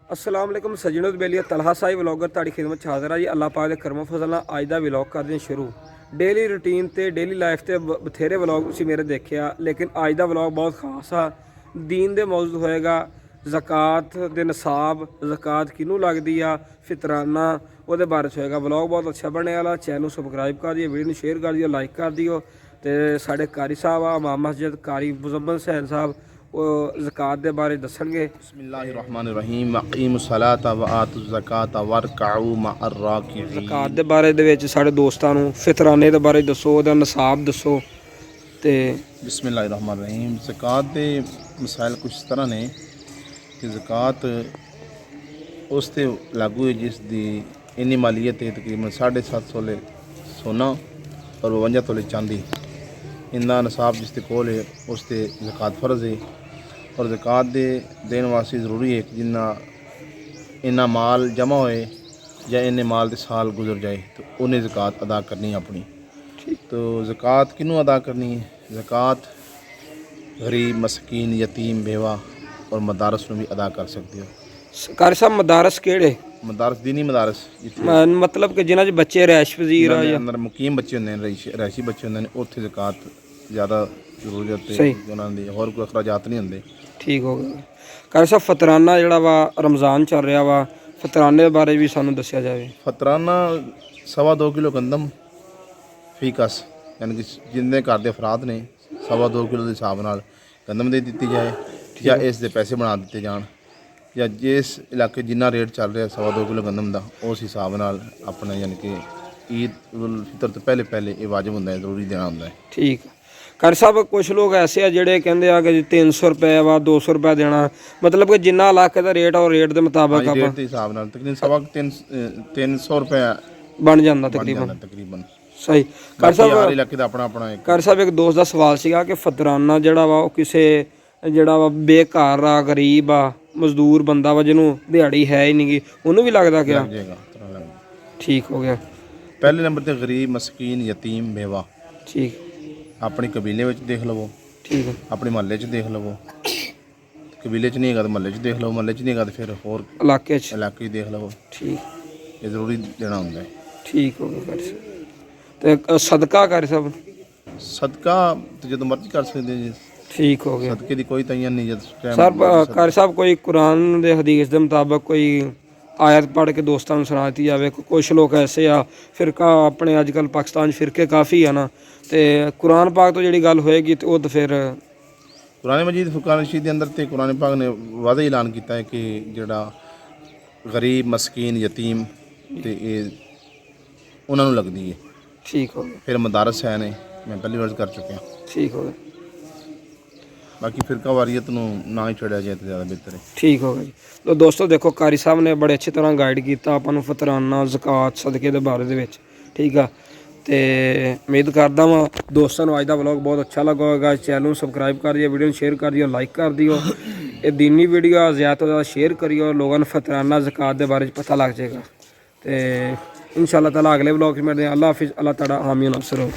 अस्सलाम वालेकुम सज्जनों बेलिया तलहा साहिब व्लॉगर ताड़ी खिदमत च हाज़र है जी। अल्लाह पाक दे करमो फजल नाल अज दा व्लॉग करदे हैं शुरू। डेली रूटीन ते डेली लाइफ ते बथेरे व्लॉग तुसीं मेरे देखिया, लेकिन अज दा व्लॉग बहुत खास आ। दीन दे मौजूद होएगा ज़कात दे नसाब, ज़कात किनू लगदी आ, फितराना ਉਹਦੇ ਬਾਰੇ 'ਚ ਹੋਏਗਾ। व्लॉग बहुत अच्छा बनने वाला। चैनल सबसक्राइब कर दिओ, वीडियो शेयर कर दिओ, लाइक कर दिओ। तो साढ़े कारी साहब आ इमाम मस्जिद कारी मुजम्मल हुसैन साहब ਉਹ ज़कात ਦੇ ਬਾਰੇ ਦੱਸਣਗੇ। बिस्मिल्लाहिर्रहमानिर्रहीम अक़ीमुस्सलाता व आतुज़्ज़काता वरकऊ मअर्राकिईन। ज़कात ਦੇ ਬਾਰੇ ਦੇ ਵਿੱਚ ਸਾਡੇ ਦੋਸਤਾਂ ਨੂੰ ਫਿਤਰਾਨੇ ਦੇ ਬਾਰੇ ਦੱਸੋ, ਉਹਦਾ ਨਸਾਬ ਦੱਸੋ। ਤੇ बिस्मिल्लाहिर्रहमानिर्रहीम ज़कात ਦੇ ਮਸਾਇਲ ਕੁਝ ਇਸ ਤਰ੍ਹਾਂ ਨੇ ਕਿ ज़कात ਉਸ 'ਤੇ ਲਾਗੂ ਹੈ ਜਿਸ ਦੀ ਇੰਨੀ ਮਾਲੀਅਤ ਹੈ ਤਕਰੀਬਨ 7.5 ਤੋਲੇ ਸੋਨਾ और 52 ਤੋਲੇ ਚਾਂਦੀ। ਇੰਨਾ ਨਸਾਬ ਜਿਸ ਦੇ ਕੋਲ ਹੈ ਉਸ 'ਤੇ ज़कात फ़र्ज़ है। और ज़कात दे देन वास्ते ज़रूरी है कि जिन्ना इन्ना माल जमा होए या इन्ने माल दे साल गुजर जाए तो उन्हें ज़कात अदा करनी है अपनी। तो ज़कात किनू अदा करनी है? ज़कात गरीब, मस्कीन, यतीम, बेवा और मदारस में भी अदा कर सकते हो। कारी साहब मदारस केड़े? मदारस दीनी मदारस मतलब कि जिन्हां च बच्चे रैश वजीर आ या अंदर मुकीम बच्चे होंदे ने, रैशी बच्चे होंदे ने, उत्थे ज़कात ज़्यादा ज़रूरत है उन्हां दी, होर कोई अखराजात नहीं होंदे। ठीक हो गया। कारी साहब फतराना जिहड़ा वा रमज़ान चल रहा वा, फतराने बारे भी सानू दस्सिया जाए। फतराना 2.25 किलो गंदम फी कस, यानी कि जिन्ने घर के अफराद ने 2.25 किलो के हिसाब नाल गंदम दे दी जाए या इस दे पैसे बना दिते जान, या जिस इलाके जिन्ना रेट चल रहा 2.25 किलो गंदम का उस हिसाब नाल अपना यानी कि ईद उल फितर तो पहले ये वाजिब होंदा है, जरूरी देना होंदा है। ठीक है। कारी साहब कुछ लोग ऐसे आ जिहड़े कहंदे आ कि 300 रुपए वा 200 रुपए देना, मतलब कि जिन्ना इलाके का रेट और रेट के मुताबिक रेट के हिसाब नाल तकरीबन 300 रुपए बन जाता तकरीबन। सही। कारी साहब हर इलाके दा अपना अपना एक। कारी साहब एक दोस्त का सवाल सीगा कि फतराना जिहड़ा वा ओह किसे जिहड़ा वा बेघर आ, गरीब आ, मजदूर बंदा वा जिन्हों दिहाड़ी है ही नहीं गी, उन्होंने भी लगदा क्या? ठीक हो गया। पहले नंबर ते गरीब, मस्कीन, यतीम, बेवा। ठीक। अपने कबीले में देख लवो, ठीक है। अपने महल्ले च देख लवो, कबीले च नहीं है तो महल्ले च देख लो, महल्ले च नहीं है तो फिर होर इलाके देख लवो। ठीक। ये जरूरी देना होंदा है। ठीक हो गया कारी साहब। तो सदका कारी साहब? सदका तो जो मर्जी कर सकते जी। ठीक हो गया। सदके की कोई तयन नहीं जब सर कारी साहब कोई कुरान दे हदीस के मुताबिक कोई आयत पढ़ के दोस्तों सुना दी जाए। कुछ लोग ऐसे आ फिरका अपने अजकल पाकिस्तान फिरके काफ़ी है ना, तो कुरान पाक तो जी गल होएगी तो वो तो फिर कुरान मजीद फुरकान रशीद के अंदर तो कुरान पाक ने वादा ऐलान किया है कि जोड़ा गरीब, मस्कीन, यतीम तो ये उन्होंने लगती है। ठीक हो गया। फिर मदारस है ने, मैं पहली वर्ज कर चुका। ठीक हो गया। बाकी फिरका वारियत ना ही छड़िया जाए तो ज़्यादा बेहतर है। ठीक हो गया जी। तो दोस्तों देखो कारी साहब ने बड़े अच्छी तरह गाइड किया अपन फतराना, ज़कात, सदके के बारे में। ठीक है। तो उम्मीद करदा वा दोस्तों अज का व्लॉग बहुत अच्छा लगा होगा। चैनल सबसक्राइब कर दिओ, वीडियो शेयर कर दिओ, लाइक कर दिओ। ये दीनी वीडियो ज़्यादा तो ज़्यादा शेयर करियो, लोगों को फतराना ज़कात के बारे में पता लग जाएगा। तो इंशाअल्लाह ताला अगले व्लॉग में मिलते हैं। अल्लाह हाफिज़। अल्लाह ताला आमीन। अफसर हो।